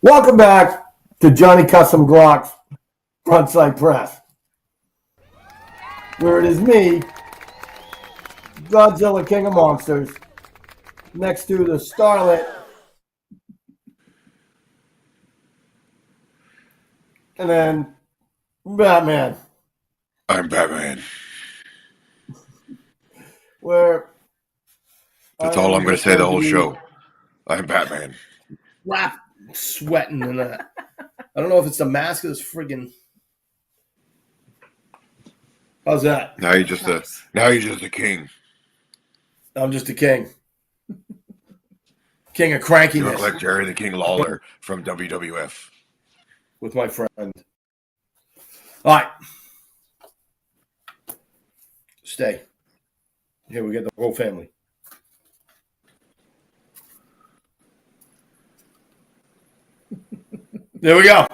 Welcome back to Johnny Custom Glock's Frontside Press, where it is me, Godzilla King of Monsters, next to the Starlet, and then Batman. I'm Batman. Where That's all I'm going to say the whole show. I'm Batman. Rap sweating and that. I don't know if it's the mask of this friggin'. How's that? Now you're just a king. I'm just a king. King of crankiness. You look like Jerry the King Lawler from WWF. With my friend. All right. Stay. Here we get the whole family. There we go.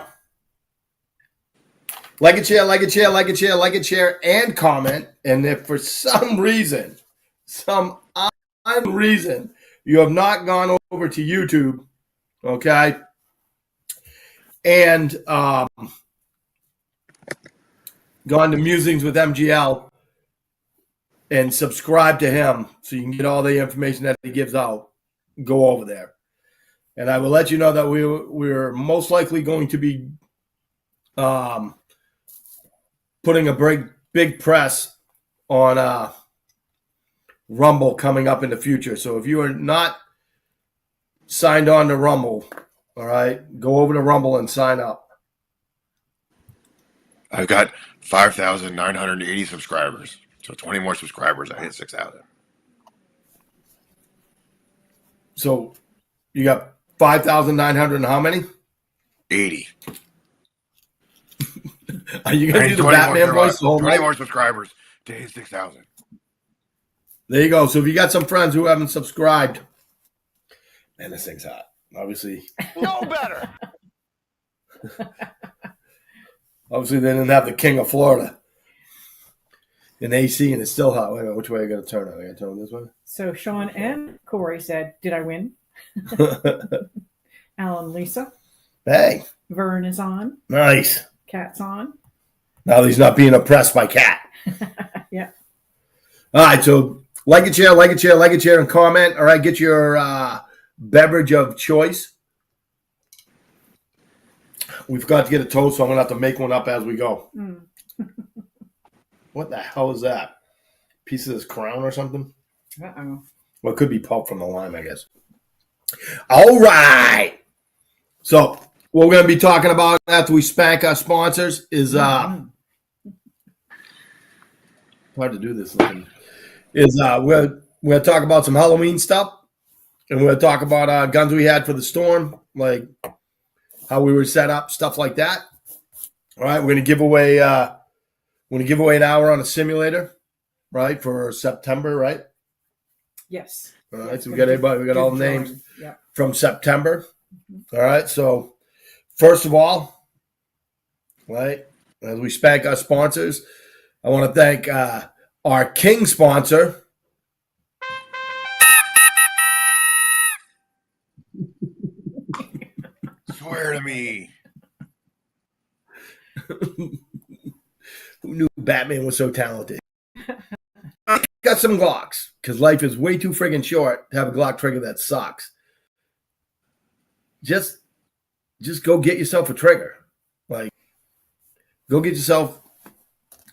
Like a share, like a share, like a share, like a share, and comment. And if for some reason, you have not gone over to YouTube, okay, and gone to Musings with MGL and subscribe to him so you can get all the information that he gives out, go over there. And I will let you know that we're most likely going to be putting a big press on Rumble coming up in the future. So if you are not signed on to Rumble, all right, go over to Rumble and sign up. I've got 5,980 subscribers. So 20 more subscribers. I hit 6,000. So you got 5,900 and how many? 80. Are you going to do the Batman voice the whole 20 night? more subscribers to hit 6,000. There you go. So if you got some friends who haven't subscribed, man, this thing's hot. Obviously. No better. Obviously, they didn't have the King of Florida in AC, and it's still hot. Wait a minute, which way are you going to turn it? I got to turn it this way? So Sean and Corey said, did I win? Alan, Lisa. Hey. Vern is on. Nice. Cat's on. Now he's not being oppressed by Cat. Yeah. All right, so like it, share, like it, share, like it, share, and comment. All right, get your beverage of choice. We forgot to get a toast, so I'm going to have to make one up as we go. Mm. What the hell is that? Piece of this crown or something? Uh-oh. Well, it could be pulp from the lime, I guess. All right. So what we're going to be talking about after we spank our sponsors is hard to do this. We're going to talk about some Halloween stuff, and we're going to talk about guns we had for the storm, like how we were set up, stuff like that. All right, we're going to give away an hour on a simulator, right, for September, right? Yes. All right, so we got everybody, we got all the names from September. Mm-hmm. All right, so first of all, right, as we spank our sponsors, I want to thank our King sponsor. Swear to me. Who knew Batman was so talented? Got some Glocks, because life is way too friggin' short to have a Glock trigger that sucks. Just go get yourself a trigger. Like, go get yourself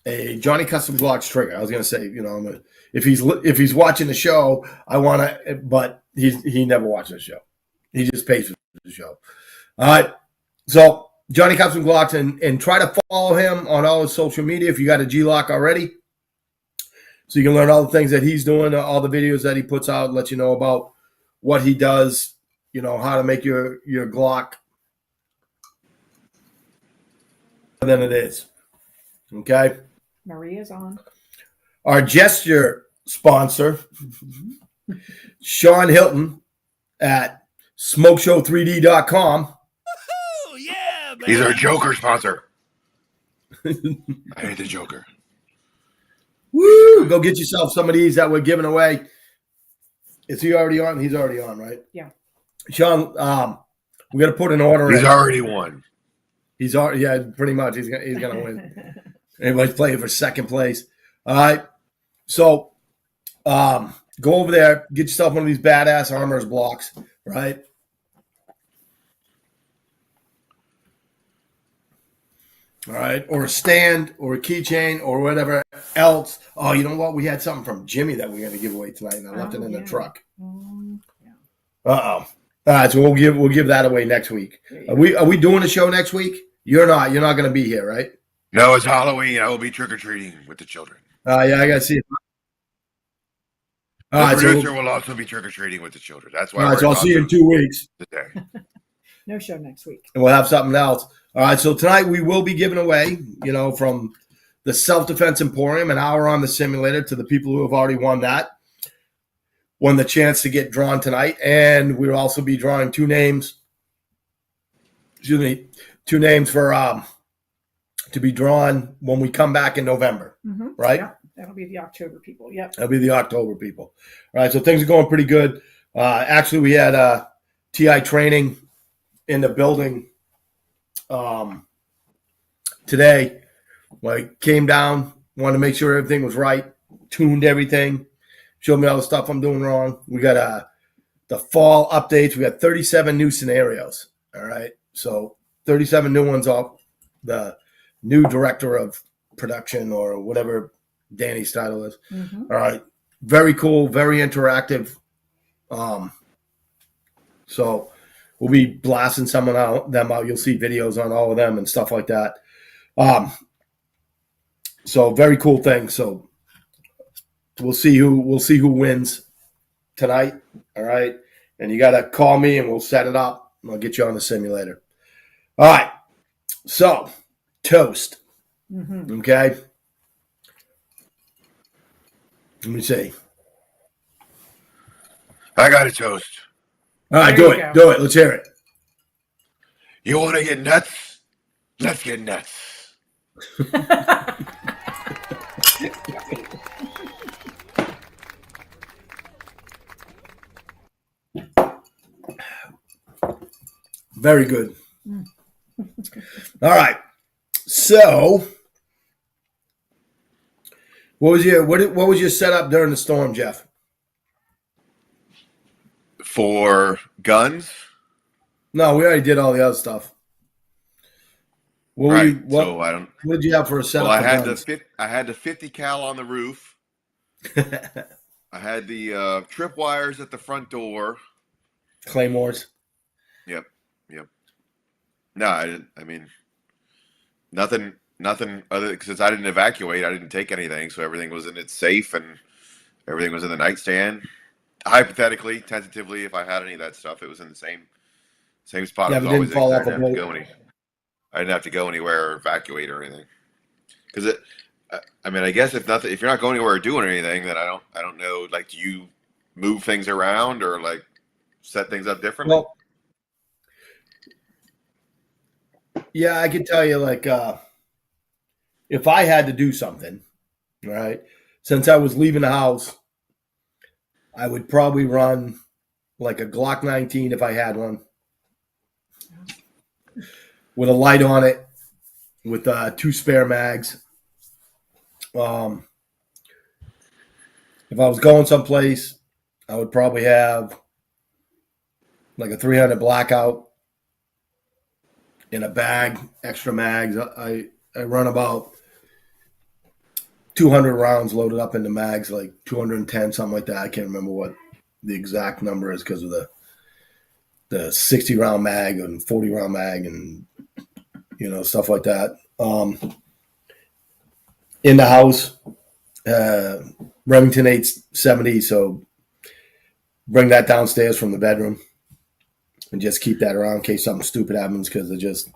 a Johnny Custom Glocks trigger. I was gonna say, if he's watching the show, I want to, but he never watches the show. He just pays for the show. All right, so Johnny Custom Glocks, and try to follow him on all his social media if you got a G-Lock already, so you can learn all the things that he's doing, all the videos that he puts out, let you know about what he does, how to make your Glock better than it is. Okay? Maria's on. Our gesture sponsor, Sean Hilton at smokeshow3d.com. Oh, yeah, man. He's our Joker sponsor. I hate the Joker. Woo! Go get yourself some of these that we're giving away. Is he already on? He's already on, right? Yeah. Sean, We got to put an order He's in. already won. He's already, yeah, pretty much. He's gonna win. Everybody's playing for second place. All right. So, go over there, get yourself one of these badass armor's blocks, right? All right, or a stand, or a keychain, or whatever else. Oh, you know what? We had something from Jimmy that we're gonna give away tonight, and I left it in the truck. Yeah. All right, so we'll give that away next week. Are we doing a show next week? You're not gonna be here, right? No, it's Halloween. I will be trick or treating with the children. Yeah, I gotta see it. The All right, producer will also be trick or treating with the children. That's why. so I'll see you in 2 weeks. Today. No show next week. And we'll have something else. All right, so tonight we will be giving away, from the Self-Defense Emporium, an hour on the simulator to the people who have already won the chance to get drawn tonight. And we'll also be drawing 2 names. Excuse me, 2 names for to be drawn when we come back in November, right? Yeah, that'll be the October people. Yep. That'll be the October people. All right, so things are going pretty good. Actually, we had TI training in the building today. When I came down, wanted to make sure everything was right, tuned everything, showed me all the stuff I'm doing wrong. We got the fall updates. We got 37 new scenarios. All right, so 37 new ones off the new director of production or whatever Danny's title is. All right, very cool, very interactive. So we'll be blasting them out. You'll see videos on all of them and stuff like that. So very cool thing. So we'll see who wins tonight. All right, and you got to call me and we'll set it up. I'll get you on the simulator. All right. So toast. Okay. Let me see. I got a toast. All right, There do you it. go. Do it. Let's hear it. You want to get nuts? Let's get nuts. Very good. All right. So, what was your setup during the storm, Jeff? For guns? No, we already did all the other stuff. What Right. So I don't. What did you have for a setup? Well, for I had the 50 cal on the roof. I had the tripwires at the front door. Claymores. Yep. No, I didn't. I mean, nothing other, since I didn't evacuate. I didn't take anything, so everything was in its safe and everything was in the nightstand. Hypothetically, tentatively, if I had any of that stuff, it was in the same spot. Yeah, It but was didn't fall off a I didn't have to boat. go I didn't have to go anywhere or evacuate or anything. Because I mean, I guess if you're not going anywhere or doing anything, then I don't know. Like, do you move things around or like set things up differently? Well, yeah, I can tell you, like, if I had to do something, right, since I was leaving the house, I would probably run like a Glock 19 if I had one, with a light on it, with 2 spare mags. If I was going someplace, I would probably have like a 300 blackout in a bag, extra mags. I run about 200 rounds loaded up into mags, like 210, something like that. I can't remember what the exact number is because of the 60 round mag and 40 round mag and stuff like that. In the house, Remington 870, so bring that downstairs from the bedroom and just keep that around in case something stupid happens, because it just,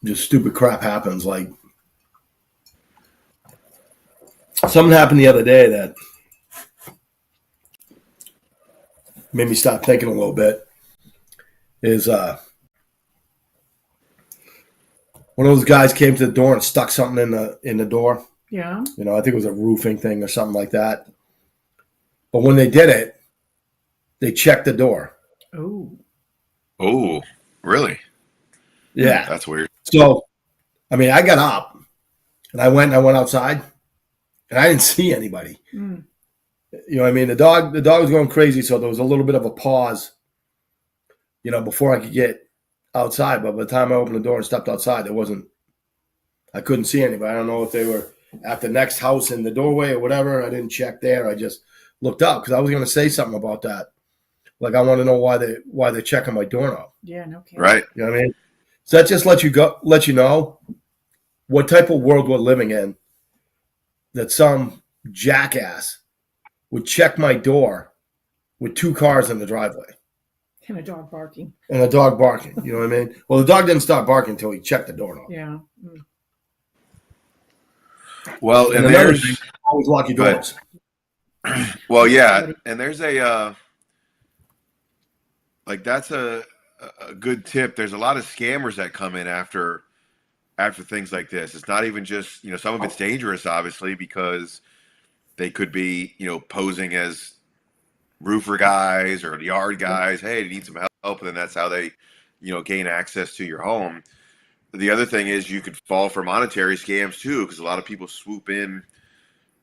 just stupid crap happens. Like, something happened the other day that made me stop thinking a little bit. Is one of those guys came to the door and stuck something in the door. Yeah. I think it was a roofing thing or something like that. But when they did it, they checked the door. Oh. Oh, really? Yeah. That's weird. So, I mean, I got up and I went outside and I didn't see anybody. Mm. You know what I mean? The dog was going crazy, so there was a little bit of a pause, you know, before I could get outside. But by the time I opened the door and stepped outside, I couldn't see anybody. I don't know if they were at the next house in the doorway or whatever. I didn't check there. I just looked up because I was going to say something about that. Like, I want to know why they're checking my doorknob. Yeah, no kidding. Right. You know what I mean? So that just let you know what type of world we're living in, that some jackass would check my door with 2 cars in the driveway And a dog barking. and a dog barking. You know what I mean? Well, the dog didn't stop barking until he checked the doorknob. Yeah. Mm. Well, And and another there's thing, always lock your doors. well, yeah, and there's a like that's a good tip. There's a lot of scammers that come in after things like this. It's not even just, you know, some of it's dangerous, obviously, because they could be, you know, posing as roofer guys or yard guys. Hey, you need some help, and then that's how they, you know, gain access to your home. The other thing is you could fall for monetary scams too, because a lot of people swoop in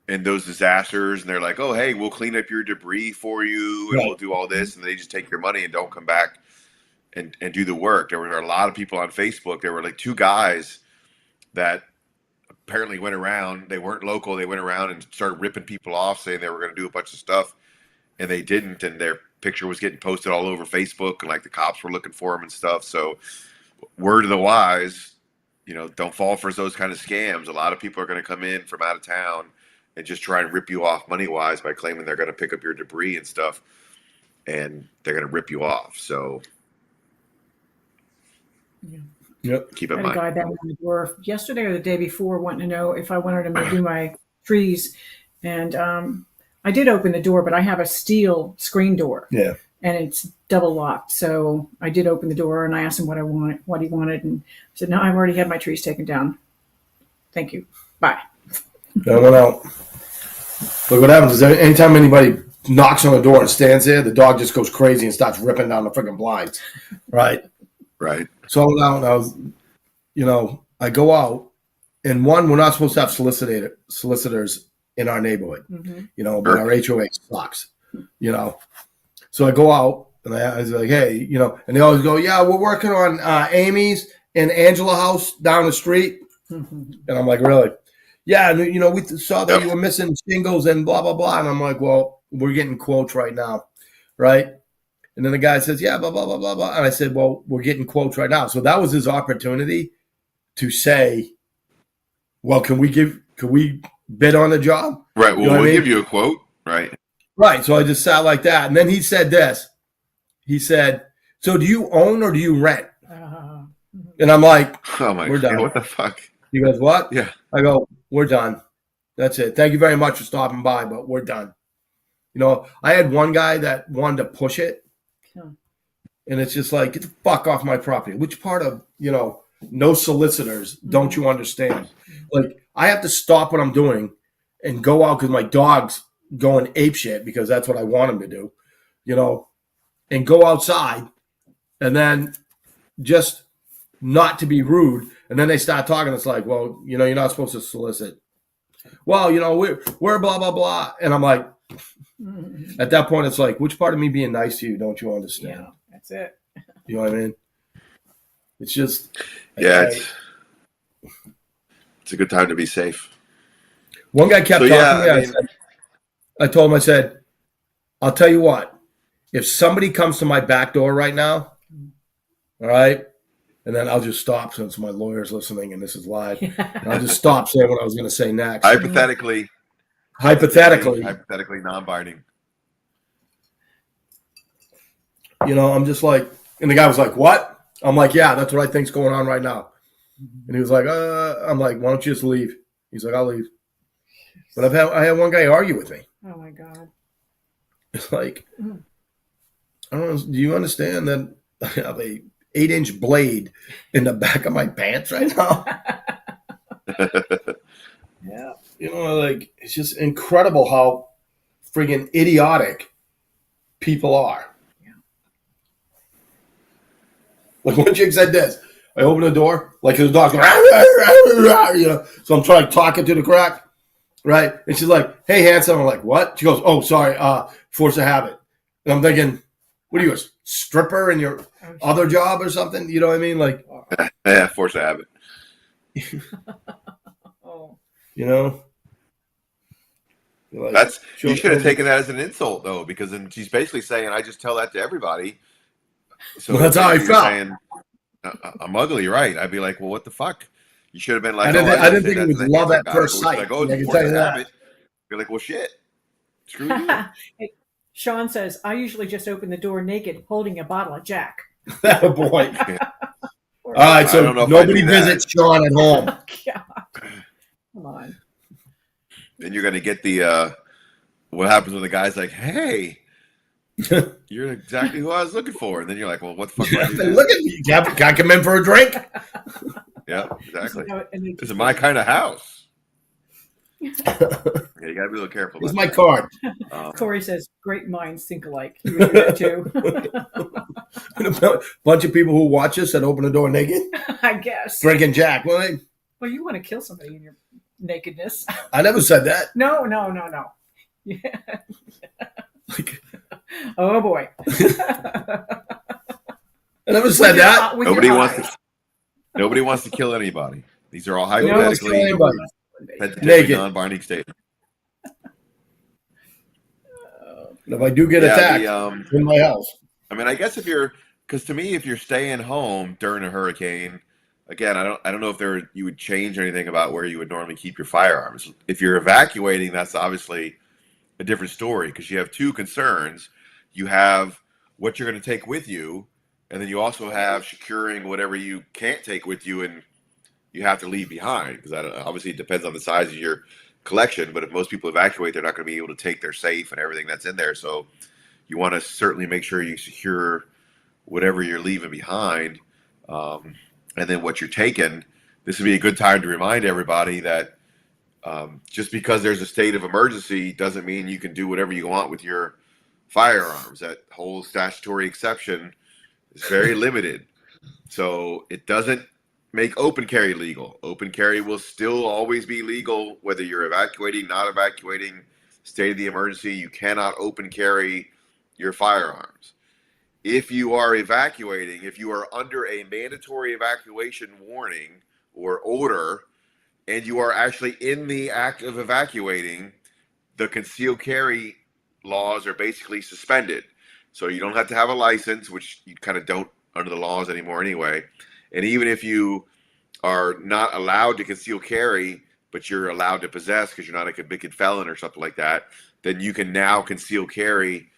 those disasters, and they're like, "Oh, hey, we'll clean up your debris for you, and Right. we'll do all this," and they just take your money and don't come back and do the work. There were a lot of people on Facebook. There were like 2 guys that apparently went around. They weren't local. They went around and started ripping people off, saying they were going to do a bunch of stuff, and they didn't. And their picture was getting posted all over Facebook, and like the cops were looking for them and stuff. So, word of the wise, you know, don't fall for those kind of scams. A lot of people are going to come in from out of town and just try and rip you off money wise by claiming they're going to pick up your debris and stuff, and they're going to rip you off. So, Yeah. Yep. keep I in had a mind. guy that on the door yesterday or the day before wanting to know if I wanted him to do my trees. And I did open the door, but I have a steel screen door. Yeah. And it's double locked. So I did open the door and I asked him what he wanted. And I said, no, I've already had my trees taken down. Thank you. Bye. I went out. Look what happens is anytime anybody knocks on the door and stands there, the dog just goes crazy and starts ripping down the freaking blinds. Right. Right. So I went out and I was, you know, I go out, and one, we're not supposed to have solicitors in our neighborhood, Mm-hmm. you know, but our HOA sucks, you know. So I go out and I was like, hey, you know, and they always go, yeah, we're working on Amy's and Angela house down the street. Mm-hmm. And I'm like, really? Yeah, and, you know, we saw that you were missing shingles and blah, blah, blah. And I'm like, well, we're getting quotes right now, right? And then the guy says, yeah, blah, blah, blah, blah, blah. And I said, well, we're getting quotes right now. So that was his opportunity to say, well, can we bid on the job? Right. Well, You know what we'll I mean? give you a quote. Right. Right. So I just sat like that. And then he said this. He said, so do you own or do you rent? And I'm like, Oh my We're God. done. What the fuck? he goes, what? Yeah. I go, we're done. That's it. Thank you very much for stopping by, but we're done. You know, I had one guy that wanted to push it. Huh. And it's just like, get the fuck off my property. Which part of, you know, no solicitors don't you understand? Like, I have to stop what I'm doing and go out because my dog's going apeshit because that's what I want him to do, you know, and go outside and then just not to be rude. And then they start talking. It's like, well, you know, you're not supposed to solicit. Well, you know, we're blah, blah, blah. And I'm like, Mm-hmm. at that point, it's like, which part of me being nice to you don't you understand? Yeah, that's it. You know what I mean? It's just, Yeah. It's a good time to be safe. one guy kept So, talking yeah, to me. I told him, I said, I'll tell you what, if somebody comes to my back door right now, all right, and then I'll just stop since my lawyer's listening and this is live. And I'll just stop saying what I was going to say next. Hypothetically non-binding. You know, I'm just like, and the guy was like, what? I'm like, yeah, that's what I think's going on right now. And he was like, I'm like, why don't you just leave? He's like, I'll leave. But I had one guy argue with me. Oh my God. It's like, I don't know, do you understand that I have a 8-inch blade in the back of my pants right now? Yeah. You know, like, it's just incredible how friggin' idiotic people are. Yeah. Like one chick said this. I open the door, like the dog's going, you know. So I'm trying to talk it to the crack, right? And she's like, "Hey, handsome." I'm like, "What?" She goes, "Oh, sorry, force of habit." And I'm thinking, "What are you, a stripper in your other job or something?" You know what I mean? Like, Yeah, force of habit. Oh. you know. Like, That's you should have taken that as an insult though, because then she's basically saying, "I just tell that to everybody." So Well, that's how I basically you're felt. saying, "I'm ugly," right? I'd be like, "Well, what the fuck?" You should have been like, I "Oh, didn't, I I just didn't say think it that to was the love handsome at guy." first But she's sight. like, "Oh, I it's a can force tell of you that. habit." You're like, "Well, shit, screw you." Hey, Sean says, I usually just open the door naked, holding a bottle of Jack. Oh, boy. Or- All right, I so don't know if I nobody do that. visits Sean at home. God. Come on. Then you're gonna get the what happens when the guy's like, "Hey, you're exactly who I was looking for," and then you're like, "Well, what the fuck do I do now?" Look at me. Can I come in for a drink? Yeah, exactly. And they This is my kind of house. Yeah, you gotta be a little careful. Here's about my card. Corey says, great minds think alike. You would do that too. A bunch of people who watch us that open the door naked, I guess. drinking Jack. Well, Well, you want to kill somebody in your nakedness. I never said that. No. Yeah. Like, Oh, boy. I never said that. Nobody wants to kill anybody. These are all Nobody wants to kill hypothetically anybody. tentatively Naked. non-binding statements. And if I do get attacked in my house, I mean, I guess because to me, if you're staying home during a hurricane, again, I don't know if you would change anything about where you would normally keep your firearms. If you're evacuating, that's obviously a different story because you have two concerns. You have what you're going to take with you, and then you also have securing whatever you can't take with you and you have to leave behind, because obviously it depends on the size of your collection. But if most people evacuate, they're not going to be able to take their safe and everything that's in there. So you want to certainly make sure you secure whatever you're leaving behind, and then what you're taking. This would be a good time to remind everybody that just because there's a state of emergency doesn't mean you can do whatever you want with your firearms. That whole statutory exception is very limited. So it doesn't make open carry legal. Open carry will still always be legal whether you're evacuating, not evacuating, state of the emergency. You cannot open carry your firearms. If you are evacuating, if you are under a mandatory evacuation warning or order, and you are actually in the act of evacuating, the concealed carry laws are basically suspended. So you don't have to have a license, which you kind of don't under the laws anymore anyway. And even if you are not allowed to conceal carry, but you're allowed to possess because you're not a convicted felon or something like that, then you can now conceal carry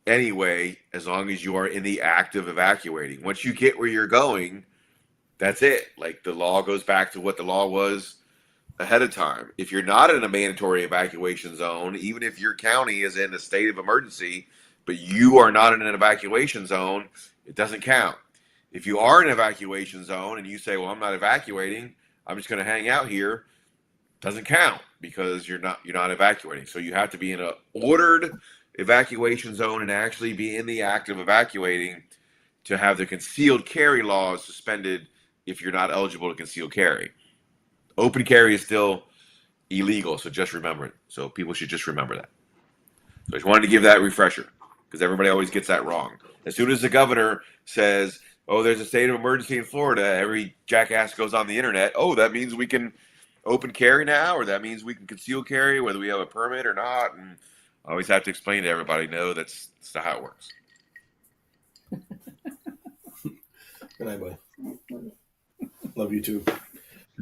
anyway, as long as you are in the act of evacuating. Once you get where you're going, that's it. Like, the law goes back to what the law was ahead of time. If you're not in a mandatory evacuation zone, even if your county is in a state of emergency, but you are not in an evacuation zone, it doesn't count. If you are in an evacuation zone and you say, well, I'm not evacuating, I'm just going to hang out here, doesn't count because you're not evacuating. So you have to be in an ordered evacuation zone and actually be in the act of evacuating to have the concealed carry laws suspended if you're not eligible to conceal carry. Open carry is still illegal, so just remember it. So people should just remember that. So I just wanted to give that refresher because everybody always gets that wrong. As soon as the governor says, oh, there's a state of emergency in Florida, every jackass goes on the internet, oh, that means we can open carry now, or that means we can conceal carry, whether we have a permit or not. And I always have to explain to everybody, no, that's not how it works. good night, buddy. Love you too.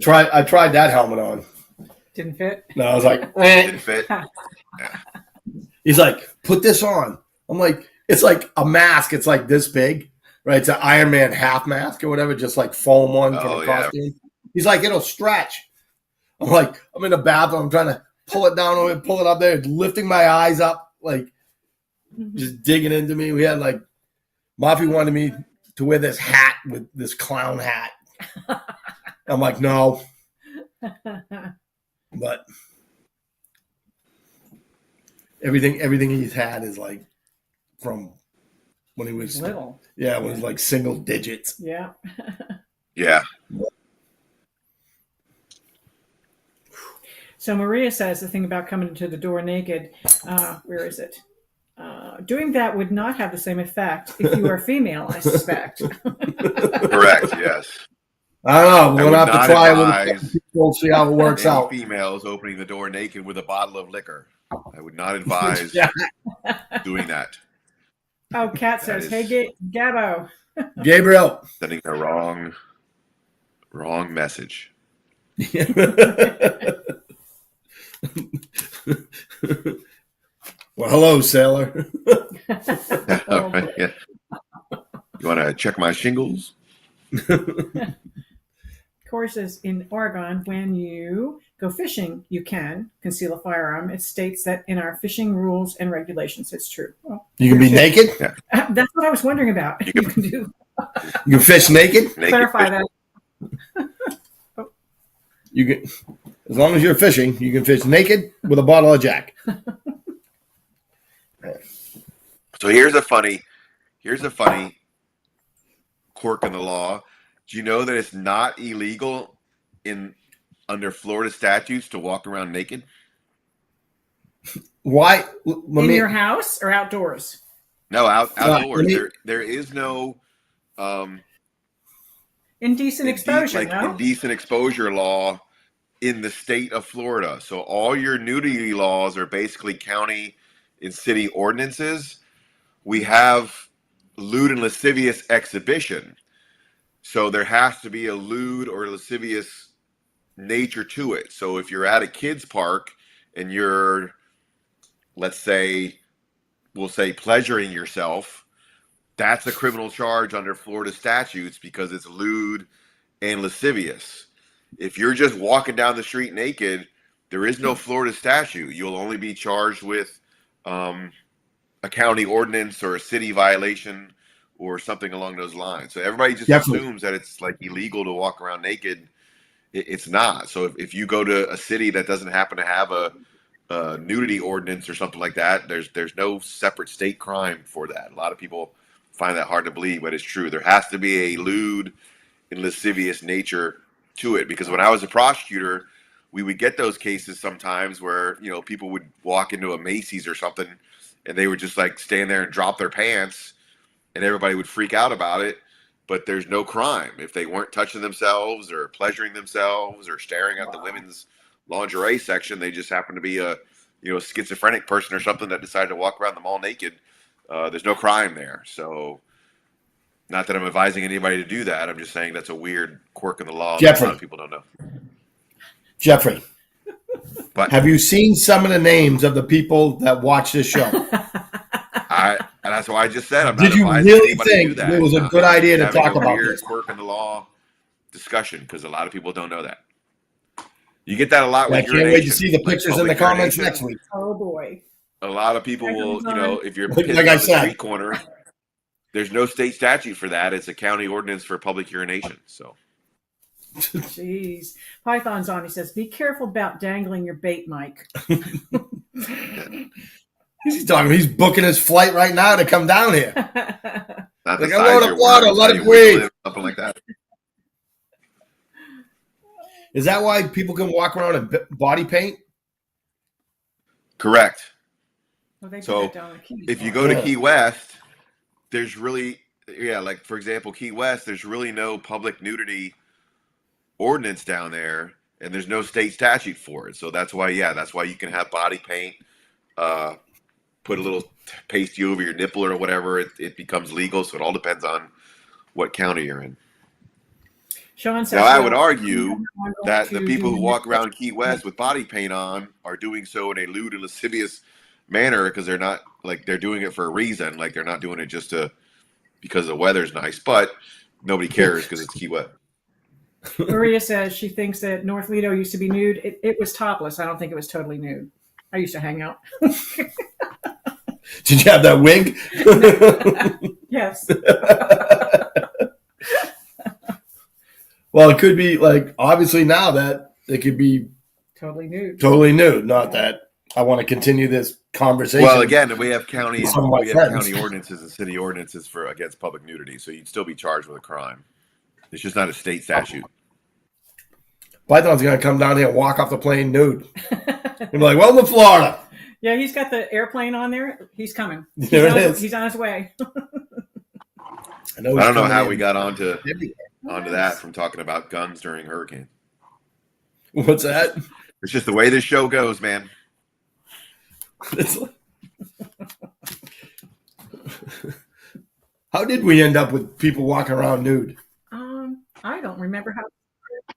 I tried that helmet on. Didn't fit? No, I was like, Didn't fit. He's like, put this on. I'm like, it's like a mask. It's like this big, right? It's an Iron Man half mask or whatever, just like foam one from a costume. He's like, it'll stretch. I'm like, I'm in the bathroom. I'm trying to pull it down and pull it up there, lifting my eyes up, like just digging into me. We had like, Mafi wanted me to wear this hat with this clown hat. I'm like, no. But everything he's had is like from when he was little. Yeah, it was like single digits. Yeah. Yeah. So Maria says the thing about coming to the door naked, where is it? Doing that would not have the same effect if you are female, I suspect. Correct. Yes. I don't know. I We're would going to have not to try it with a advise couple people, see how it works any out. females opening the door naked with a bottle of liquor. I would not advise Yeah. doing that. Oh, Kat says, is- hey, Gabbo. Gabriel. Sending the wrong message. Well, hello, sailor. Oh, boy. Yeah. You want to check my shingles? Corey says, in Oregon, when you go fishing, you can conceal a firearm. It states that in our fishing rules and regulations. It's true. Well, You can be naked? that's what I was wondering about. You can do. You can fish naked? Clarify that. You can, as long as you're fishing, you can fish naked with a bottle of Jack. So here's a funny quirk in the law. Do you know that it's not illegal under Florida statutes to walk around naked? Why? In your house or outdoors? No, outdoors. me- There is no Indecent exposure, no? indecent exposure law in the state of Florida. So all your nudity laws are basically county and city ordinances. We have lewd and lascivious exhibition. So there has to be a lewd or lascivious nature to it. So if you're at a kid's park and you're, we'll say pleasuring yourself, that's a criminal charge under Florida statutes because it's lewd and lascivious. If you're just walking down the street naked, there is no Florida statute. You'll only be charged with a county ordinance or a city violation or something along those lines. So everybody just assumes that it's like illegal to walk around naked. It's not. So if you go to a city that doesn't happen to have a nudity ordinance or something like that, there's no separate state crime for that. A lot of people find that hard to believe, but it's true. There has to be a lewd and lascivious nature to it, because when I was a prosecutor, we would get those cases sometimes where, people would walk into a Macy's or something and they would just like stand there and drop their pants and everybody would freak out about it, but there's no crime if they weren't touching themselves or pleasuring themselves or staring at the women's lingerie section. They just happen to be a schizophrenic person or something that decided to walk around the mall naked. There's no crime there. So not that I'm advising anybody to do that. I'm just saying that's a weird quirk in the law that a lot of people don't know. Jeffrey, but have you seen some of the names of the people that watch this show? That's why I just said I'm not Did you advising really anybody to do think that. it was a good idea to Having talk a about weird this? quirk in the law discussion, because a lot of people don't know that. You get that a lot with I your can't wait to see the pictures in the public comments urination. next week. Oh, boy. A lot of people will, if you're Like pissed I on the said. street corner, there's no state statute for that. It's a county ordinance for public urination. So Jeez. Python's on. He says, be careful about dangling your bait, Mike. He's talking. He's booking his flight right now to come down here. not Like, the I size want of your a water, worms, let how it you wiggle breathe. it, something like that. Is that why people can walk around in body paint? Correct. Well, they do So that down the Keys. if you go to Key West, there's really, like for example, Key West, there's really no public nudity ordinance down there, and there's no state statute for it. So that's why you can have body paint, put a little pasty over your nipple or whatever. It becomes legal. So it all depends on what county you're in. Sean says, Now, I well, would argue I'm going that the to people do who walk around Key West with body paint on are doing so in a lewd and lascivious manner, because they're not, like, they're doing it for a reason. Like, they're not doing it just because the weather's nice, but nobody cares because it's Key West. Maria says she thinks that North Lido used to be nude. It was topless. I don't think it was totally nude. I used to hang out. Did you have that wig? Yes. Well, it could be like, obviously now that it could be Totally nude. totally nude. Not that, I want to continue this conversation. Well, again, we have county Some of my friends. ordinances and city ordinances for against public nudity, so you'd still be charged with a crime. It's just not a state statute. Python's going to come down here and walk off the plane nude. He'll be like, welcome to Florida. Yeah, he's got the airplane on there. He's coming. There it is. He's on his way. I don't know how we got onto that from talking about guns during hurricane. What's that? It's just the way this show goes, man. How did we end up with people walking around nude? I don't remember how.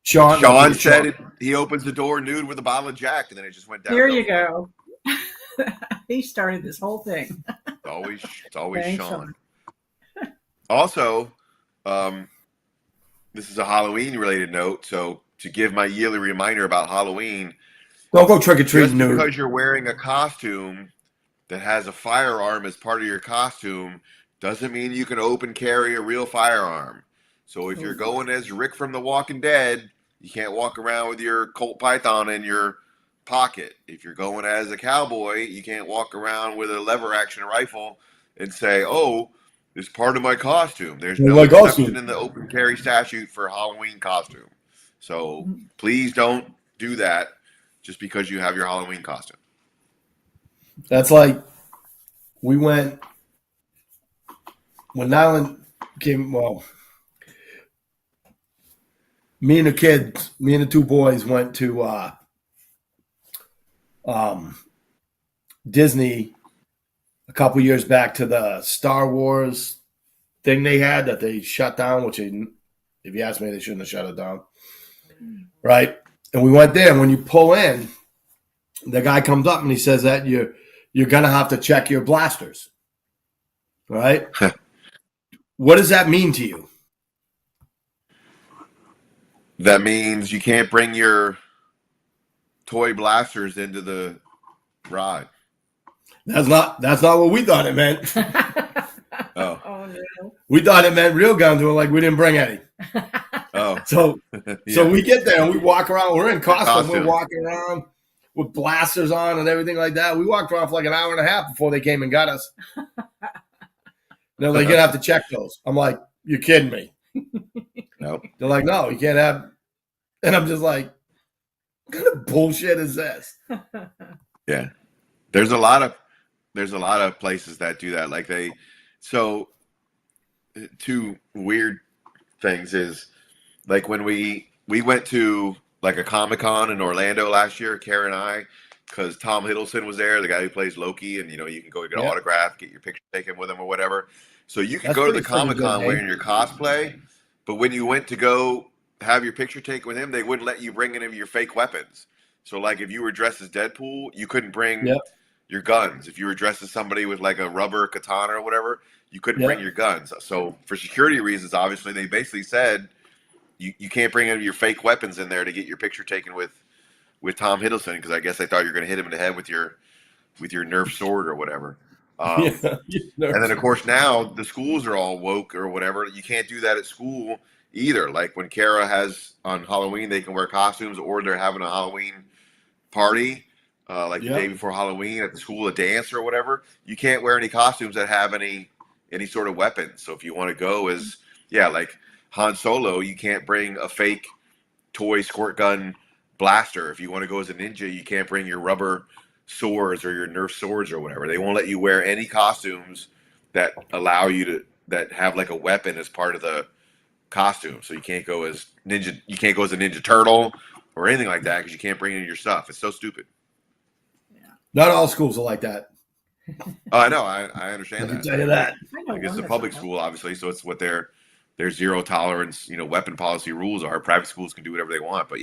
Sean said he opens the door nude with a bottle of Jack, and then it just went down. There you go. He started this whole thing. It's always Thanks, Sean. Also, this is a Halloween-related note, so to give my yearly reminder about Halloween, don't go trick-or-treating nude. Because you're wearing a costume that has a firearm as part of your costume doesn't mean you can open carry a real firearm. So if you're going as Rick from The Walking Dead, you can't walk around with your Colt Python in your pocket. If you're going as a cowboy, you can't walk around with a lever action rifle and say, oh, it's part of my costume. There's no exception in the open carry statute for Halloween costume. So please don't do that just because you have your Halloween costume. That's like we went when Nyland came. Well, me and the two boys went to Disney a couple years back to the Star Wars thing they had that they shut down, which if you ask me, they shouldn't have shut it down. Right? And we went there, and when you pull in, the guy comes up and he says that you're going to have to check your blasters. Right? What does that mean to you? That means you can't bring your toy blasters into the ride. That's not what we thought it meant. Oh. Oh no. We thought it meant real guns. We're like, we didn't bring any. Oh. So Yeah. So we get there and we walk around. We're in costume. We're walking around with blasters on and everything like that. We walked around for like an hour and a half before they came and got us. They're like, you're going to have to check those. I'm like, you're kidding me. Nope. They're like, no, you can't have. And I'm just like, what kind of bullshit is this? Yeah. There's a lot of places that do that. Like two weird things is like when we went to like a Comic-Con in Orlando last year, Kara and I, because Tom Hiddleston was there, the guy who plays Loki, and you can go get an autograph, get your picture taken with him or whatever. So you can go to the Comic-Con wearing your cosplay, but when you went to go have your picture taken with him, they wouldn't let you bring any of your fake weapons. So like if you were dressed as Deadpool, you couldn't bring your guns. If you were dressed as somebody with like a rubber katana or whatever, you couldn't bring your guns. So for security reasons, obviously, they basically said you can't bring any of your fake weapons in there to get your picture taken with Tom Hiddleston, because I guess they thought you were going to hit him in the head with your Nerf sword or whatever. And then, of course, now the schools are all woke or whatever. You can't do that at school either. Like when Kara has on Halloween, they can wear costumes, or they're having a Halloween party, the day before Halloween at the school, a dance or whatever. You can't wear any costumes that have any sort of weapons. So if you want to go as, like Han Solo, you can't bring a fake toy squirt gun blaster. If you want to go as a ninja, you can't bring your rubber swords or your Nerf swords or whatever. They won't let you wear any costumes that allow you that have like a weapon as part of the costume. So you can't go as ninja. You can't go as a Ninja Turtle or anything like that because you can't bring in your stuff. It's so stupid. Not all schools are like that. I know. I understand that. I can tell you that. I guess it's a public school, obviously, so it's what their zero tolerance, weapon policy rules are. Private schools can do whatever they want, but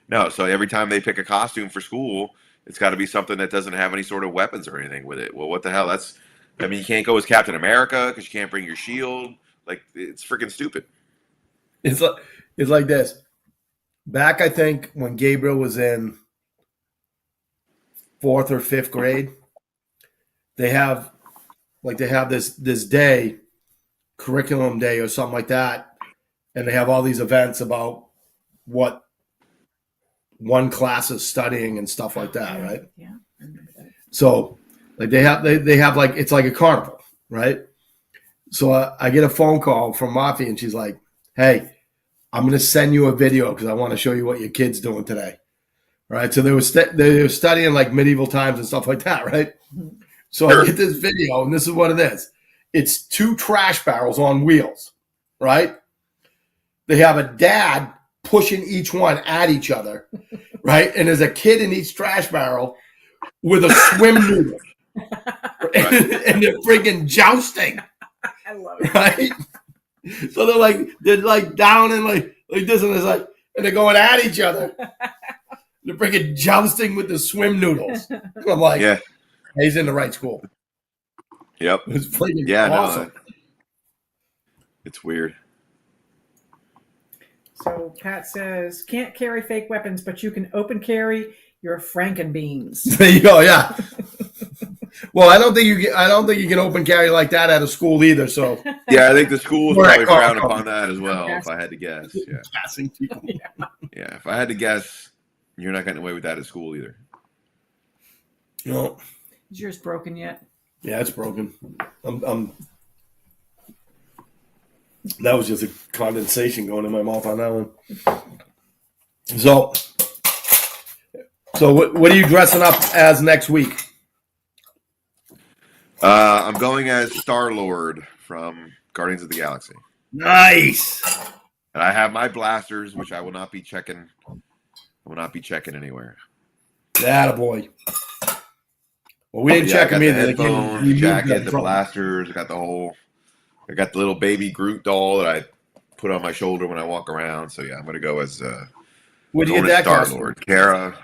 no. So every time they pick a costume for school, it's got to be something that doesn't have any sort of weapons or anything with it. Well, what the hell? You can't go as Captain America because you can't bring your shield. Like, it's freaking stupid. It's like this. Back, I think, when Gabriel was in 4th or 5th grade, they have this day, curriculum day or something like that, and they have all these events about what one class is studying and stuff like that, right? Yeah. I remember So like they have like, it's like a carnival, right? So I get a phone call from Mafia, and she's like, "Hey, I'm going to send you a video because I want to show you what your kid's doing today." Right? So they were studying like medieval times and stuff like that, right? So Sure. I get this video, and this is what it is. It's 2 trash barrels on wheels, right? They have a dad pushing each one at each other, right? And there's a kid in each trash barrel with a swim noodle. And they're freaking jousting. I love it. Right? So they're like down and like this, and it's like, and they're going at each other. They're freaking jousting with the swim noodles. I'm like, Yeah. he's in the right school. Yep. It was freaking Yeah. awesome. No, it's weird. So Pat says, can't carry fake weapons, but you can open carry your Frankenbeans. There you go. Yeah. Well, I don't think you can open carry like that at a school either. So Yeah, I think the schools Or probably at car- frown upon that as well. If I had to guess, yeah, passing people. yeah. If I had to guess, you're not getting away with that at school either. No. Is yours broken yet? Yeah, it's broken. That was just a condensation going in my mouth on that one. So what are you dressing up as next week? I'm going as Star-Lord from Guardians of the Galaxy. Nice. And I have my blasters, which I will not be checking. I will not be checking anywhere. Attaboy. Well, we didn't check I them got either. the headphones, the jacket, the from. blasters. I got the little baby Groot doll that I put on my shoulder when I walk around. So yeah, I'm gonna go as Where'd you get that Star-Lord. Kara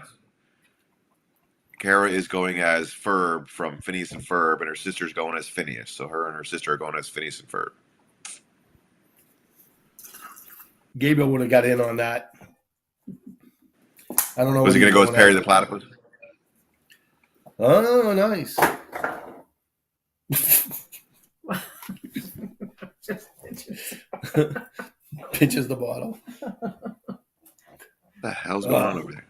is going as Ferb from Phineas and Ferb, and her sister's going as Phineas. So her and her sister are going as Phineas and Ferb. Gabriel would have got in on that. I don't know. Was he going to go as Perry the Platypus? Oh, nice. Pinches the bottle. What the hell's going on over there?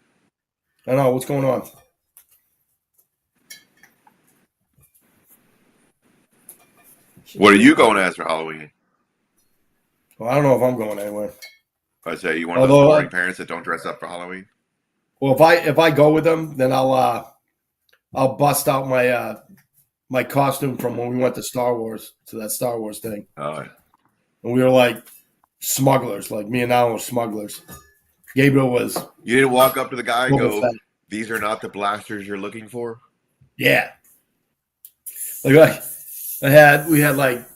I don't know. What's going on? What are you going as for Halloween? Well, I don't know if I'm going anywhere. I say you one of those boring parents that don't dress up for Halloween. Well, if I go with them, then I'll bust out my my costume from when we went to Star Wars, to that Star Wars thing. Oh, yeah. And we were like smugglers, like me and Alan were smugglers. Gabriel was. You didn't walk up to the guy and go, Fett. "These are not the blasters you're looking for." Yeah. Like we had like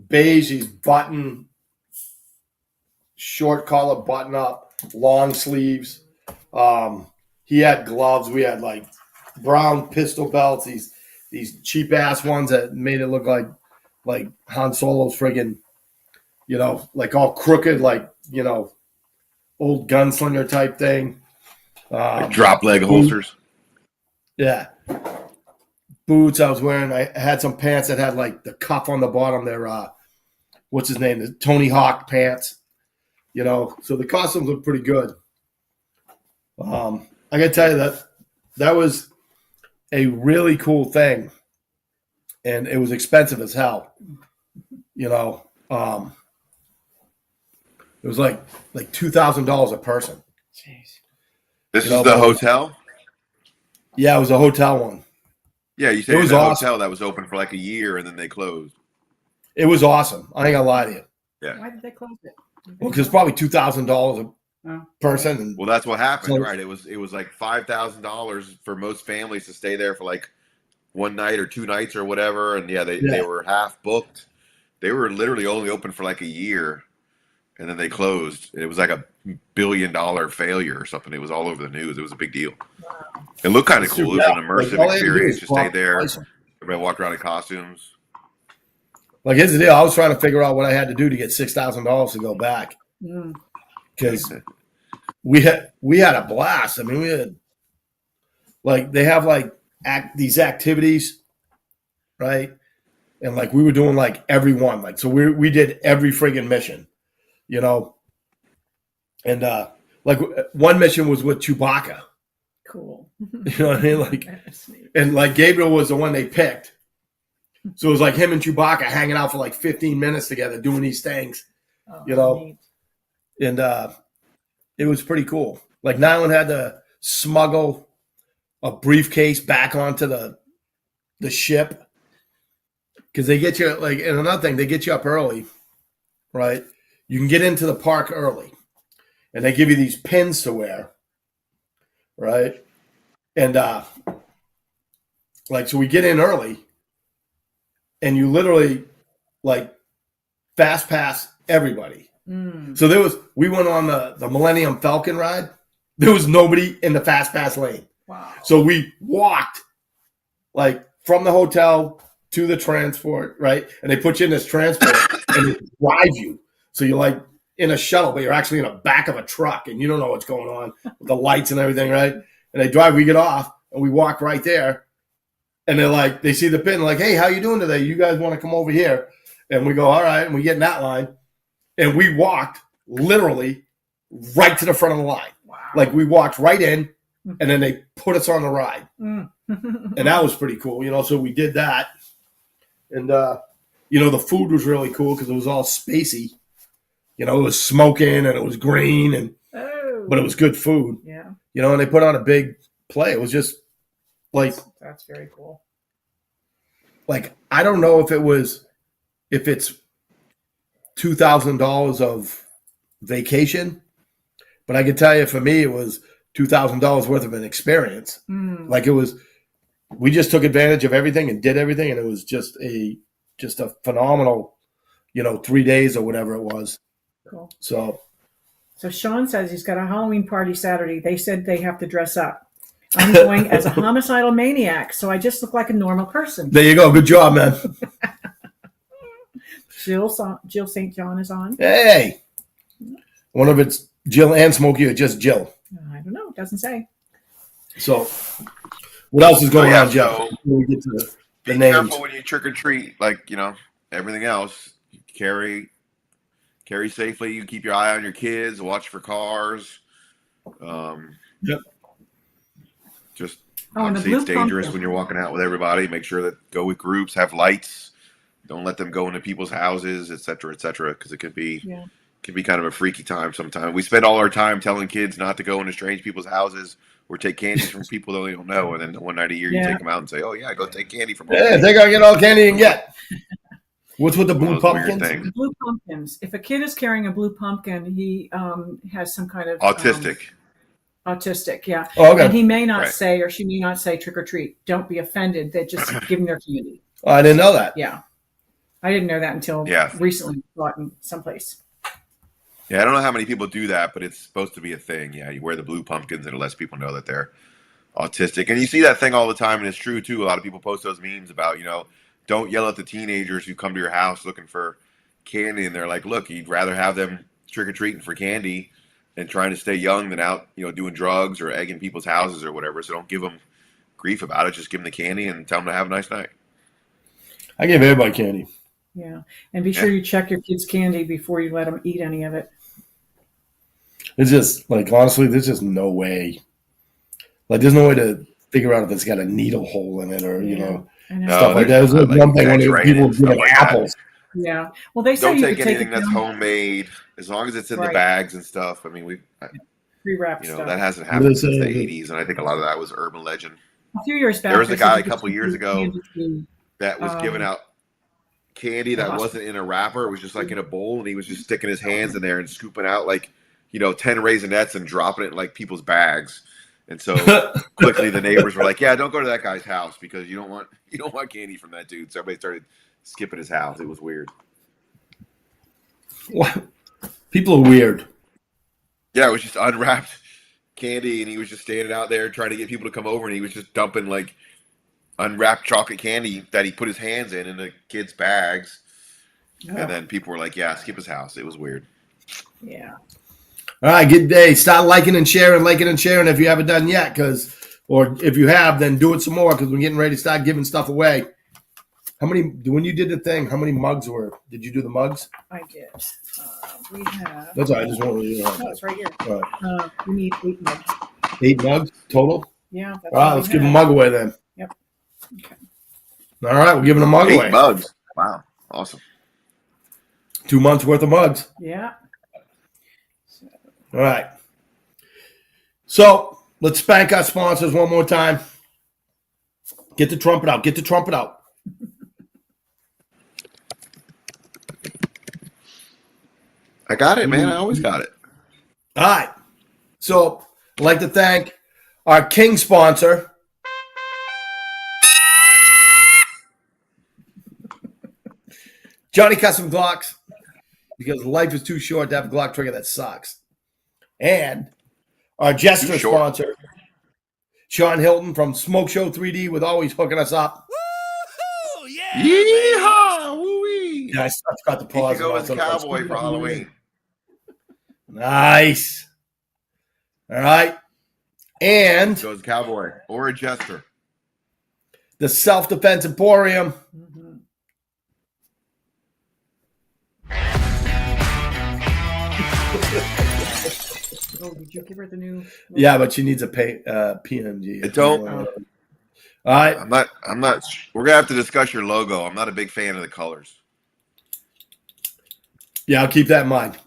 beige, these button, short collar button up, long sleeves. He had gloves. We had like brown pistol belts, these cheap ass ones that made it look like Han Solo's friggin', like all crooked, like, old gunslinger type thing. Like drop leg holsters. Yeah. Boots I was wearing. I had some pants that had like the cuff on the bottom. They're what's his name? The Tony Hawk pants. So the costumes look pretty good. I gotta tell you that was a really cool thing, and it was expensive as hell. It was like $2,000 a person. Jeez. This is the hotel? Yeah, it was a hotel one. Yeah, you said It was it was a awesome. hotel that was open for like a year and then they closed. It was awesome. I ain't gonna lie to you. Yeah. Why did they close it? Well, because probably $2,000 a Oh. person. And Well, that's what happened, So- right? It was like $5,000 for most families to stay there for like one night or 2 nights or whatever. And they were half booked. They were literally only open for like a year, and then they closed. It was like $1 billion failure or something. It was all over the news. It was a big deal. It looked kind of cool. It was an immersive Like, all they had to do experience. is You stayed there. price 'em. Everybody walked around in costumes. Like, here's the deal. I was trying to figure out what I had to do to get $6,000 to go back, Mm. because we had a blast. I mean, we had like, they have like these activities, right? And like we were doing like every one, like, so we did every friggin' mission, and like one mission was with Chewbacca, Cool. You know what I mean? Like, That's neat. and like Gabriel was the one they picked. So it was like him and Chewbacca hanging out for like 15 minutes together doing these things. Oh, You know, neat. and it was pretty cool. Like Nyland had to smuggle a briefcase back onto the ship because they get you like, and another thing, they get you up early, right? You can get into the park early, and they give you these pins to wear, right? And like, so we get in early, and you literally like fast pass everybody. So we went on the Millennium Falcon ride. There was nobody in the fast pass lane. Wow. So we walked like from the hotel to the transport, right? And they put you in this transport and they drive you. So you're like in a shuttle, but you're actually in the back of a truck and you don't know what's going on with the lights and everything, right? And they drive, we get off and we walk right there. And they're like, they see the pin, like, hey, how you doing today? You guys want to come over here? And we go, all right. And we get in that line. And we walked literally right to the front of the line. Wow. Like we walked right in and then they put us on the ride. Mm. And that was pretty cool, you know, so we did that. And, you know, the food was really cool because it was all spacey. You know, it was smoking and it was green, and but it was good food. Yeah. You know, and they put on a big play. It was just like, That's very cool. like I don't know if it's $2,000 of vacation, but I can tell you for me it was $2,000 worth of an experience. Like it was, we just took advantage of everything and did everything, and it was just a phenomenal, you know, 3 days or whatever it was. Cool. So Sean says he's got a Halloween party Saturday. They said they have to dress up. I'm going as a homicidal maniac, so I just look like a normal person. there you go. Good job, man. Jill St. John is on. Hey, one of it's Jill and Smokey or just Jill. I don't know. It doesn't say. So what else is going on, Jeff? So Before we get to the be names. careful when you trick or treat. Like, you know, everything else. Carry safely. You keep your eye on your kids. Watch for cars. Yep. Just and the obviously it's blue dangerous pumpkin. when you're walking out with everybody. Make sure that go with groups, have lights. Don't let them go into people's houses, et cetera, because it could be kind of a freaky time sometimes. We spend all our time telling kids not to go into strange people's houses or take candies from people that they don't know. And then one night a year you take them out and say, oh, yeah, go take candy from them. Yeah, they gotta get all candy you can get. What's with the blue One of those weird pumpkins? things. The blue pumpkins. If a kid is carrying a blue pumpkin, he has some kind of Autistic. Autistic, yeah. Oh, okay. And he may not Right. say, or she may not say trick or treat. Don't be offended. They're just giving their candy. Oh, I didn't know that. Yeah. I didn't know that until recently. Bought in someplace. Yeah, I don't know how many people do that, but it's supposed to be a thing. Yeah, you wear the blue pumpkins and it lets people know that they're autistic. And you see that thing all the time, and it's true, too. A lot of people post those memes about, you know, don't yell at the teenagers who come to your house looking for candy. And they're like, look, you'd rather have them trick-or-treating for candy and trying to stay young than out, you know, doing drugs or egging people's houses or whatever. So don't give them grief about it. Just give them the candy and tell them to have a nice night. I give everybody candy. Yeah. And be sure you check your kids' candy before you let them eat any of it. It's just like, honestly, there's just no way. Like, there's no way to figure out if it's got a needle hole in it or, you know, I know. stuff like that. There's like one thing when people and stuff give like that. apples. Yeah. Well, they say Don't you take could take anything it that's down, homemade as long as it's in the Right. bags and stuff. I mean, pre-wrapped you know, stuff. that hasn't What do happened they since the say? 80s, and I think a lot of that was urban legend. A few years back, There was a they said guy you a could couple take years the ago candy to, that was giving out candy that hospital. wasn't in a wrapper. It was just like in a bowl, and he was just sticking his hands in there and scooping out like, you know, 10 Raisinets and dropping it in like people's bags. And so quickly the neighbors were like, yeah, don't go to that guy's house because you don't want candy from that dude. So everybody started skipping his house. It was weird. What? People are weird. Yeah, it was just unwrapped candy, and he was just standing out there trying to get people to come over, and he was just dumping like unwrapped chocolate candy that he put his hands in the kids' bags. Yeah. And then people were like, yeah, skip his house. It was weird. Yeah. All right, good day. Start liking and sharing if you haven't done yet, or if you have, then do it some more because we're getting ready to start giving stuff away. When you did the thing, how many mugs did you do the mugs? I did. We have. That's all right. I just want to, No, it's right here. all right. We need 8 mugs. 8 mugs total? Yeah. That's All right, all let's we give a had. mug away then. Yep. Okay. All right, we're giving a mug 8 away. mugs. Wow. Awesome. 2 months worth of mugs. Yeah. All right. So let's spank our sponsors one more time. Get the trumpet out. Get the trumpet out. I got it, man. I always got it. All right. So I'd like to thank our king sponsor, Johnny Custom Glocks, because life is too short to have a Glock trigger that sucks. And our jester Too short. sponsor, Sean Hilton from Smoke Show 3D, with always hooking us up. Woo! Yeah, baby. Yeehaw! Woo-wee! Yeah, I forgot to He pause. should go as a and I was cowboy for Halloween. Nice. All right. And Go as a cowboy or a jester. the Self Defense Emporium. Mhm. Oh, did you give her the new? Yeah, but she needs a PNG. It don't. All right. I'm not. We're gonna have to discuss your logo. I'm not a big fan of the colors. Yeah, I'll keep that in mind.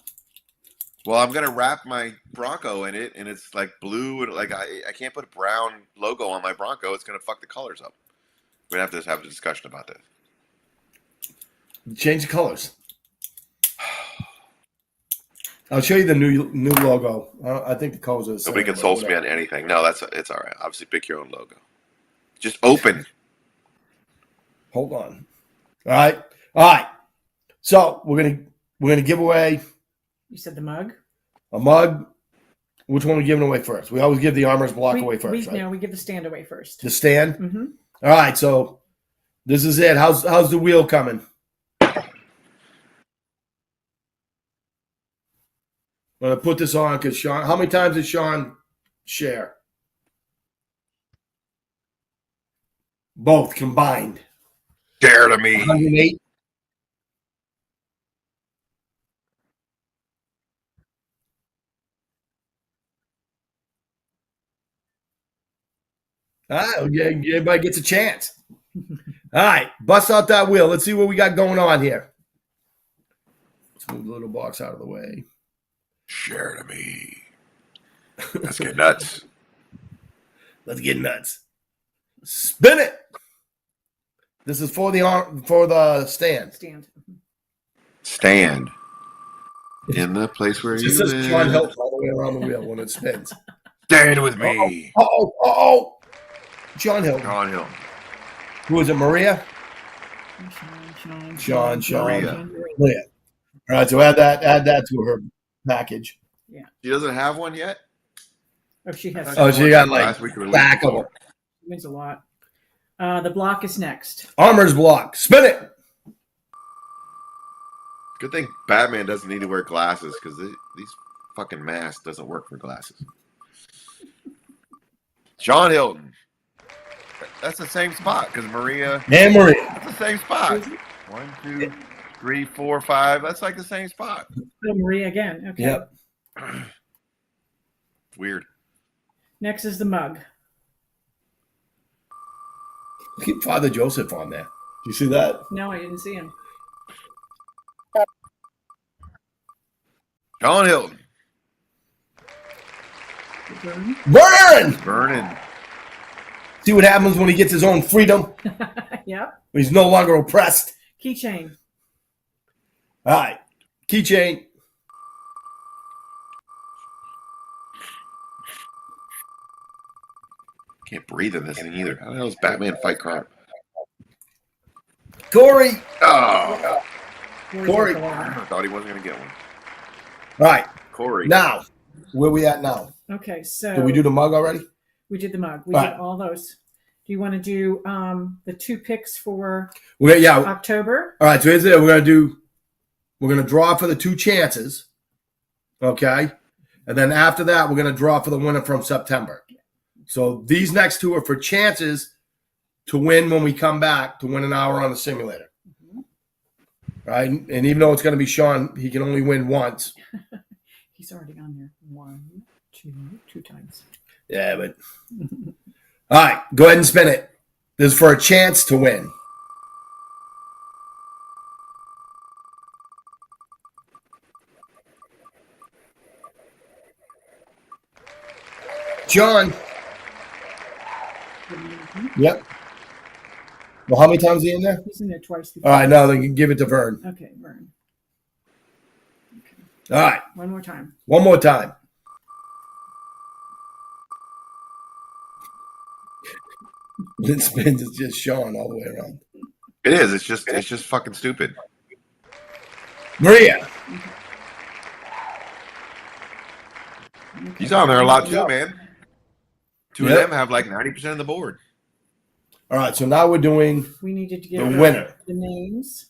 Well, I'm gonna wrap my Bronco in it, and it's like blue. And like I can't put a brown logo on my Bronco. It's gonna fuck the colors up. We're gonna have to have a discussion about this. Change the colors. I'll show you the new logo. I think the colors are the same. Nobody consults me on anything. No, it's all right. Obviously, pick your own logo. Just open. Hold on. All right. So we're gonna give away You said the mug. a mug. Which one are we giving away first? We always give the Armor's Block away first, right? No, we give the stand away first. The stand. Mm-hmm. All right. So this is it. How's the wheel coming? I'm gonna put this on because Sean. How many times did Sean share? Both combined. Dare to me. 108. All right, everybody gets a chance. All right, bust out that wheel. Let's see what we got going on here. Let's move the little box out of the way. Share to me. Let's get nuts. Let's get nuts. Spin it. This is for the stand. Stand. Stand in the place where you This is John live. helps all the way around the wheel when it spins. Stand with me. Oh. John Hill. John Hill. Who is it, Maria? Sean. Maria. Maria. All right, so add that to her package. She doesn't have one yet? Oh, she has. Oh, she got like Last week or the week back of before. them. Wins a lot. The block is next. Armor's Block. Spin it. Good thing Batman doesn't need to wear glasses because these fucking masks doesn't work for glasses. John Hilton. That's the same spot because Maria. And Maria. That's the same spot. 1, 2, 3, 4, 5. That's like the same spot. Oh, Maria again. Okay. Yep. Weird. Next is the mug. Keep Father Joseph on there. Do you see that? No, I didn't see him. John Hilton. Burn! Burning. See what happens when he gets his own freedom? Yep. When he's no longer oppressed. Keychain. All right. Keychain. Can't breathe in this thing either. How the hell does Batman fight crime? Corey. Oh, Corey. I thought he wasn't going to get one. All right. Corey. Now, where we at now? Okay, so Did we do the mug already? we did the mug. We All did right. all those. Do you want to do the 2 picks for Yeah. October? All right. So here's it. We're gonna draw for the 2 chances. Okay. And then after that, we're gonna draw for the winner from September. So these next 2 are for chances to win when we come back to win an hour on the simulator. Right. And even though it's gonna be Sean, he can only win once. He's already on there. 1, 2 times. Yeah, but All right, go ahead and spin it. This is for a chance to win. John. Yep. Well, how many times is he in there? He's in there twice before. All right, now they can give it to Vern. Okay, Vern. All right. One more time. One more time. It spins. It's just Sean all the way around. It is. It's just fucking stupid. Maria. He's on there a lot too, man. Two Yep. of them have like 90% of the board. All right, so now we're doing We needed to the give winner. the names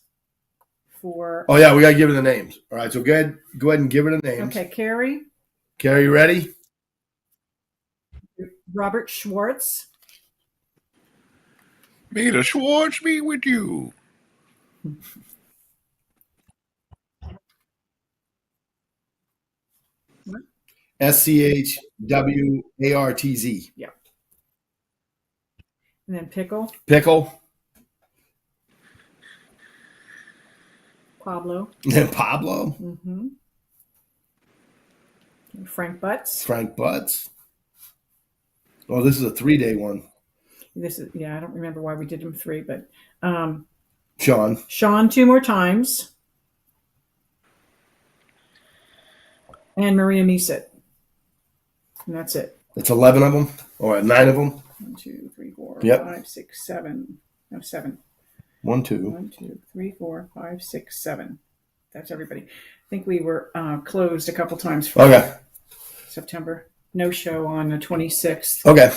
for. Oh yeah, we gotta give her the names. All right, so go ahead and give her the names. Okay, Carrie, Carrie, you ready? Robert Schwartz, May the Schwartz be with you. SCHWARTZ. yeah, and then Pickle, Pickle. Pablo, And then Pablo. mm-hmm. Frank Butts. Frank Butts. Oh, this is a 3-day one. This is I don't remember why we did him 3, but Sean. Sean 2 more times, and Maria Meesit, and that's it. It's 11 of them or 9 of them. 1, 2, 3, 4, Yep. 5, 6, 7. No, 7. 1, 2. 1, 2, 3, 4, 5, 6, 7. That's everybody. I think we were closed a couple times for Okay. September. No show on the 26th. Okay.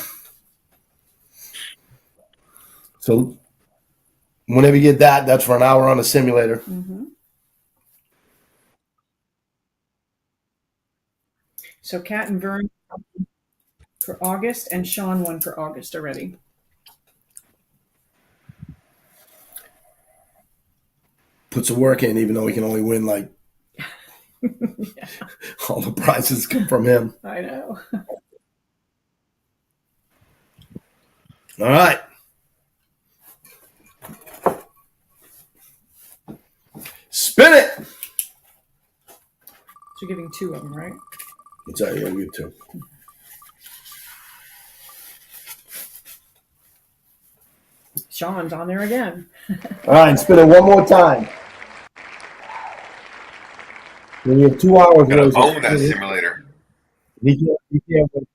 So whenever you get that, that's for an hour on the simulator. Mm-hmm. So Kat and Vern for August, and Sean won for August already. Puts the work in, even though he can only win like Yeah, all the prizes come from him. I know. All right. Spin it. So you're giving 2 of them, right? It's out here, you too. Sean's on there again. All right, and spin it one more time. When you have 2 hours, Gotta Rose, own that simulator. he can't win.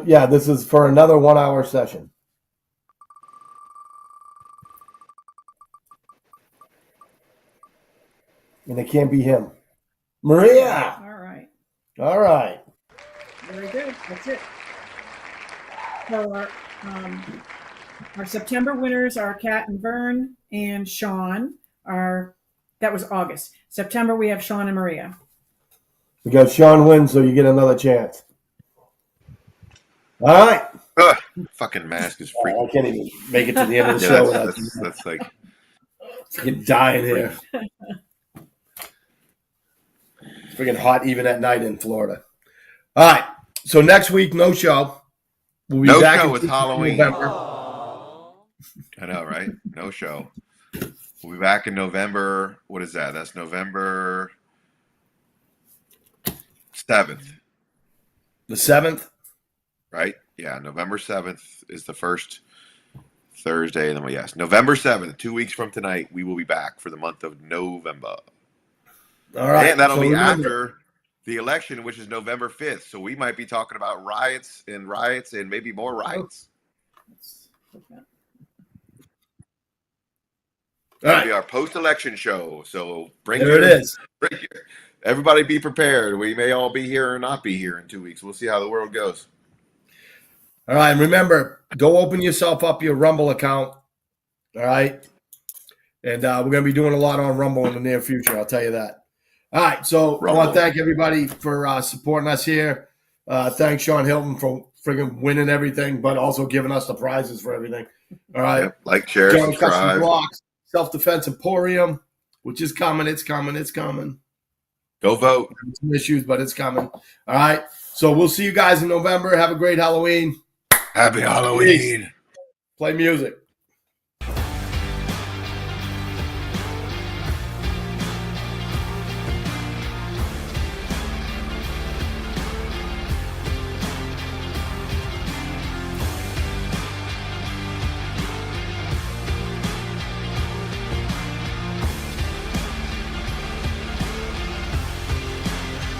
Yeah, this is for another 1 hour session. And it can't be him. Maria. All right. All right. Very good. That's it. So our September winners are Kat and Vern and Sean. That was August. September we have Sean and Maria. Because Sean wins, so you get another chance. All right. Ugh, fucking mask is freaking. I can't even make it to the end of the Yeah, show without that's like freaking dying here. It's freaking hot even at night in Florida. All right. So next week, no show. We'll be no back show in with Halloween. November. I know, right? No show. We'll be back in November. What is that? That's November 7th, The 7th. right? Yeah, November 7th is the first Thursday. And then, yes, November 7th, 2 weeks from tonight, we will be back for the month of November. All right. And that'll So be remember- after the election, which is November 5th. So we might be talking about riots and maybe more riots. All It'll be right. our post-election show. So There it is. Everybody be prepared. We may all be here or not be here in 2 weeks. We'll see how the world goes. All right. And remember, go open yourself up your Rumble account. All right. And we're going to be doing a lot on Rumble in the near future. I'll tell you that. All right. So I want Rumble. to thank everybody for supporting us here. Thanks, Sean Hilton, for friggin' winning everything, but also giving us the prizes for everything. All right. Yep. Like, share, John Custom subscribe. Blocks, Self Defense Emporium, which is coming. It's coming. It's coming. Go vote. Some issues, but it's coming. All right. So we'll see you guys in November. Have a great Halloween. Happy Halloween. Play music.